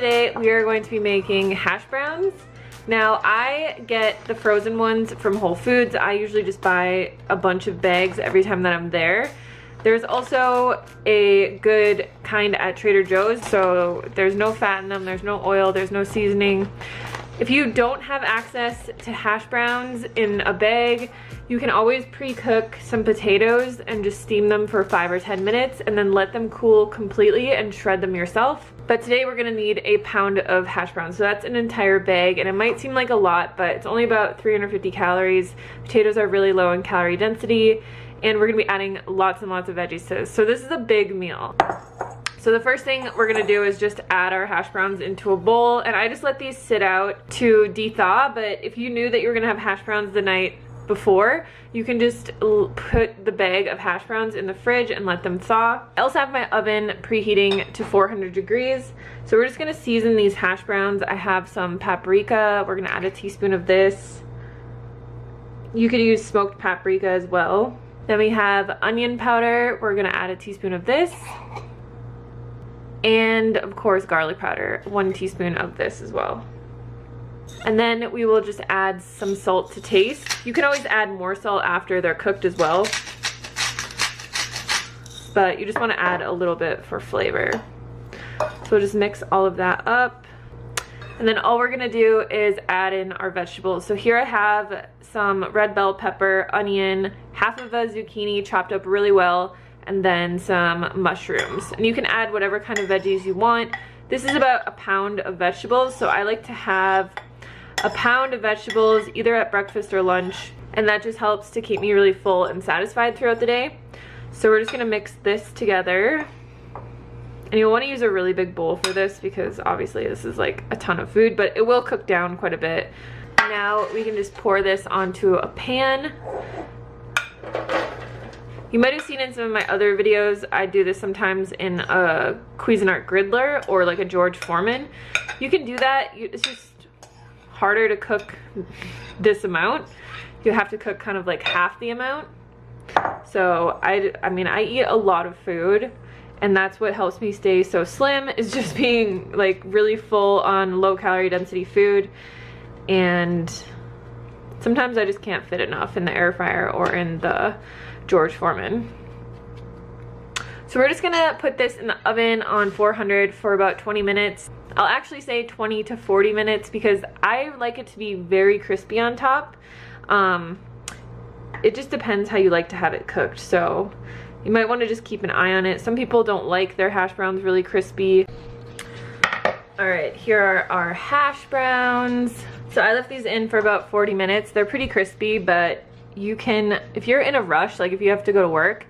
today we are going to be making hash browns. Now I get the frozen ones from Whole Foods. I usually just buy a bunch of bags every time that I'm there. There's also a good kind at Trader Joe's, so there's no fat in them, there's no oil, there's no seasoning. If you don't have access to hash browns in a bag, you can always pre-cook some potatoes and just steam them for 5 or 10 minutes and then let them cool completely and shred them yourself. But today we're gonna need a pound of hash browns, so that's an entire bag, and it might seem like a lot, but it's only about 350 calories. Potatoes are really low in calorie density, and we're gonna be adding lots and lots of veggies to this. So this is a big meal. So the first thing we're gonna do is just add our hash browns into a bowl, and I just let these sit out to de-thaw, but if you knew that you were gonna have hash browns the night before, you can just put the bag of hash browns in the fridge and let them thaw. I also have my oven preheating to 400 degrees. So we're just gonna season these hash browns. I have some paprika. We're gonna add a teaspoon of this. You could use smoked paprika as well. Then we have onion powder. We're gonna add a teaspoon of this. And of course garlic powder, 1 teaspoon of this as well. And then we will just add some salt to taste. You can always add more salt after they're cooked as well, but you just want to add a little bit for flavor. So we'll just mix all of that up. And then all we're gonna do is add in our vegetables. So here I have some red bell pepper, onion, half of a zucchini chopped up really well, and then some mushrooms. And you can add whatever kind of veggies you want. This is about a pound of vegetables, so I like to have a pound of vegetables either at breakfast or lunch, and that just helps to keep me really full and satisfied throughout the day. So we're just gonna mix this together. And you'll wanna use a really big bowl for this because obviously this is like a ton of food, but it will cook down quite a bit. Now we can just pour this onto a pan. You might have seen in some of my other videos, I do this sometimes in a Cuisinart griddler or like a George Foreman. You can do that, it's just harder to cook this amount. You have to cook kind of like half the amount. So I mean, I eat a lot of food, and that's what helps me stay so slim, is just being like really full on low calorie density food. And sometimes I just can't fit enough in the air fryer or in the George Foreman. So we're just gonna put this in the oven on 400 for about 20 minutes. I'll actually say 20 to 40 minutes because I like it to be very crispy on top. It just depends how you like to have it cooked. So you might want to just keep an eye on it. Some people don't like their hash browns really crispy. All right, here are our hash browns. So I left these in for about 40 minutes. They're pretty crispy, but you can, if you're in a rush, like if you have to go to work,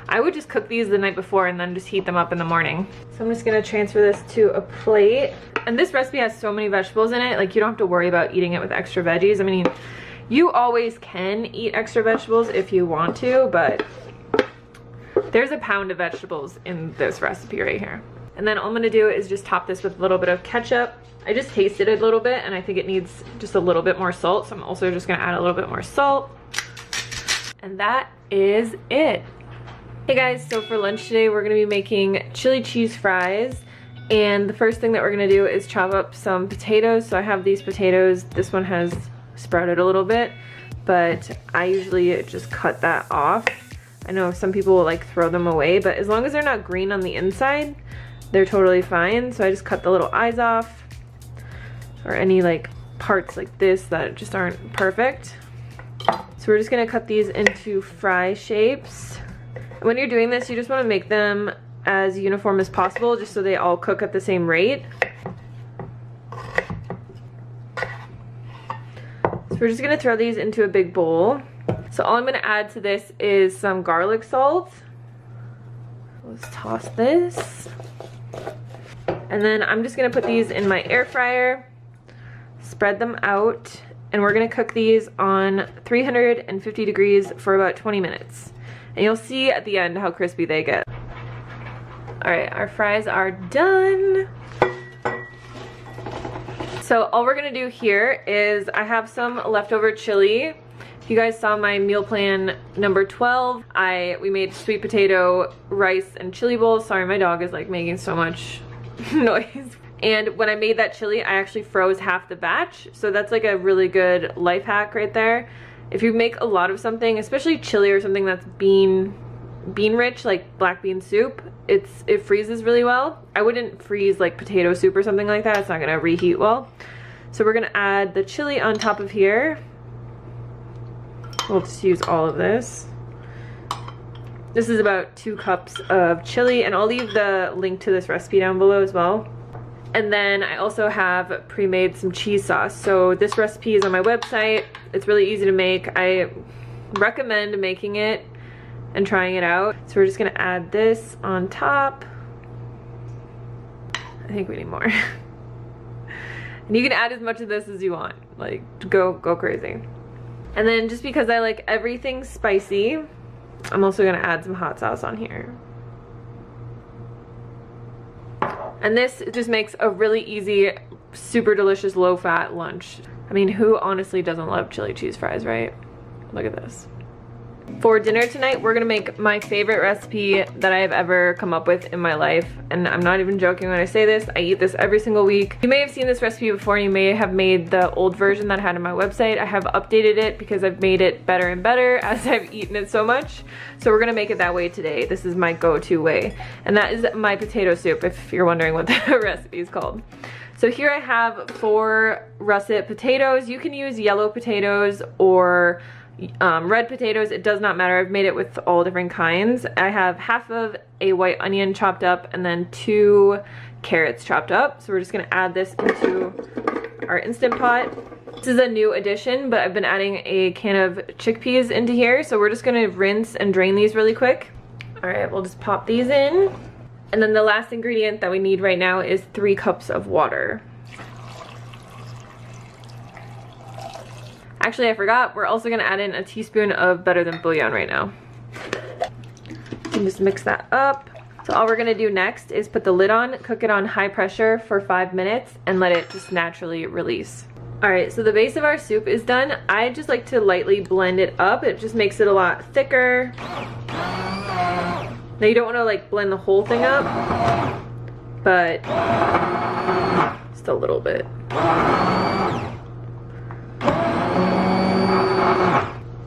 I would just cook these the night before and then just heat them up in the morning. So I'm just gonna transfer this to a plate. And this recipe has so many vegetables in it, like you don't have to worry about eating it with extra veggies. I mean, you always can eat extra vegetables if you want to, but there's a pound of vegetables in this recipe right here. And then all I'm gonna do is just top this with a little bit of ketchup. I just tasted it a little bit and I think it needs just a little bit more salt, so I'm also just gonna add a little bit more salt. And that is it. Hey guys, so for lunch today we're gonna be making chili cheese fries, and the first thing that we're gonna do is chop up some potatoes. So I have these potatoes. This one has sprouted a little bit, but I usually just cut that off. I know some people will like throw them away, but as long as they're not green on the inside, they're totally fine. So I just cut the little eyes off, or any like parts like this that just aren't perfect. So we're just gonna cut these into fry shapes. When you're doing this, you just want to make them as uniform as possible, just so they all cook at the same rate. So we're just gonna throw these into a big bowl. So all I'm gonna add to this is some garlic salt. Let's toss this. And then I'm just gonna put these in my air fryer, spread them out, and we're gonna cook these on 350 degrees for about 20 minutes. And you'll see at the end how crispy they get. All right, our fries are done. So all we're gonna do here is I have some leftover chili. If you guys saw my meal plan number 12, we made sweet potato, rice, and chili bowls. Sorry, my dog is like making so much noise. And when I made that chili, I actually froze half the batch. So that's like a really good life hack right there. If you make a lot of something, especially chili or something that's bean rich, like black bean soup, it freezes really well. I wouldn't freeze like potato soup or something like that. It's not gonna reheat well. So we're gonna add the chili on top of here. We'll just use all of this. This is about 2 cups of chili, and I'll leave the link to this recipe down below as well. And then I also have pre-made some cheese sauce. So this recipe is on my website. It's really easy to make. I recommend making it and trying it out. So we're just gonna add this on top. I think we need more. And you can add as much of this as you want. Like, go crazy. And then just because I like everything spicy, I'm also gonna add some hot sauce on here. And this just makes a really easy, super delicious, low-fat lunch. I mean, who honestly doesn't love chili cheese fries, right? Look at this. For dinner tonight, we're gonna make my favorite recipe that I have ever come up with in my life. And I'm not even joking when I say this. I eat this every single week. You may have seen this recipe before, and you may have made the old version that I had on my website. I have updated it because I've made it better and better as I've eaten it so much. So we're gonna make it that way today. This is my go-to way. And that is my potato soup, if you're wondering what the recipe is called. So here I have 4 russet potatoes. You can use yellow potatoes or red potatoes, it does not matter. I've made it with all different kinds. I have half of a white onion chopped up and then 2 carrots chopped up. So we're just gonna add this into our Instant Pot. This is a new addition, but I've been adding a can of chickpeas into here. So we're just gonna rinse and drain these really quick. All right, we'll just pop these in. And then the last ingredient that we need right now is 3 cups of water. Actually, I forgot, we're also gonna add in a teaspoon of Better Than Boullion right now. You can just mix that up. So all we're gonna do next is put the lid on, cook it on high pressure for 5 minutes, and let it just naturally release. All right, so the base of our soup is done. I just like to lightly blend it up. It just makes it a lot thicker. Now you don't wanna like blend the whole thing up, but just a little bit.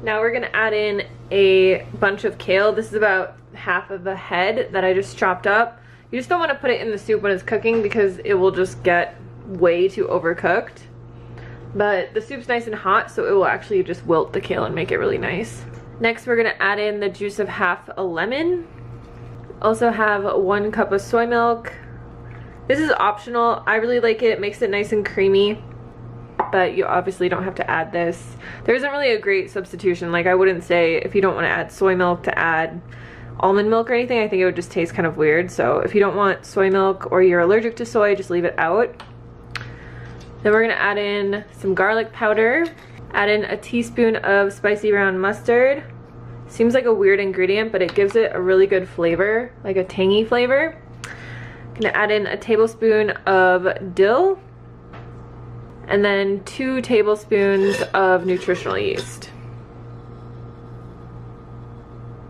Now we're gonna add in a bunch of kale. This is about half of a head that I just chopped up. You just don't want to put it in the soup when it's cooking because it will just get way too overcooked. But the soup's nice and hot, so it will actually just wilt the kale and make it really nice. Next, we're gonna add in the juice of half a lemon. Also have 1 cup of soy milk. This is optional. I really like it. It makes it nice and creamy, but you obviously don't have to add this. There isn't really a great substitution. Like, I wouldn't say if you don't want to add soy milk to add almond milk or anything. I think it would just taste kind of weird. So if you don't want soy milk or you're allergic to soy, just leave it out. Then we're gonna add in some garlic powder, add in a teaspoon of spicy brown mustard. Seems like a weird ingredient, but it gives it a really good flavor, like a tangy flavor. Gonna add in a tablespoon of dill, and then 2 tablespoons of nutritional yeast.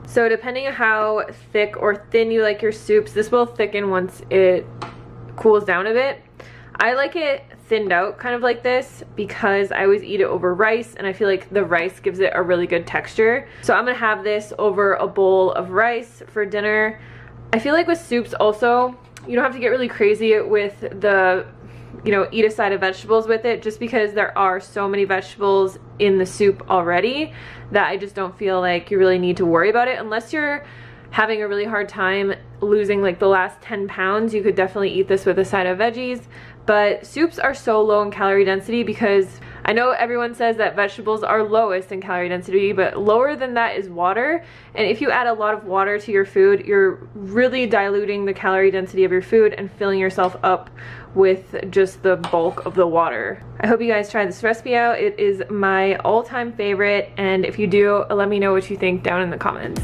So depending on how thick or thin you like your soups, this will thicken once it cools down a bit. I like it thinned out kind of like this because I always eat it over rice, and I feel like the rice gives it a really good texture. So I'm gonna have this over a bowl of rice for dinner. I feel like with soups also, you don't have to get really crazy with the, you know, eat a side of vegetables with it, just because there are so many vegetables in the soup already that I just don't feel like you really need to worry about it. Unless you're having a really hard time losing like the last 10 pounds, you could definitely eat this with a side of veggies. But soups are so low in calorie density because I know everyone says that vegetables are lowest in calorie density, but lower than that is water. And if you add a lot of water to your food, you're really diluting the calorie density of your food and filling yourself up with just the bulk of the water. I hope you guys try this recipe out. It is my all-time favorite, and if you do, let me know what you think down in the comments.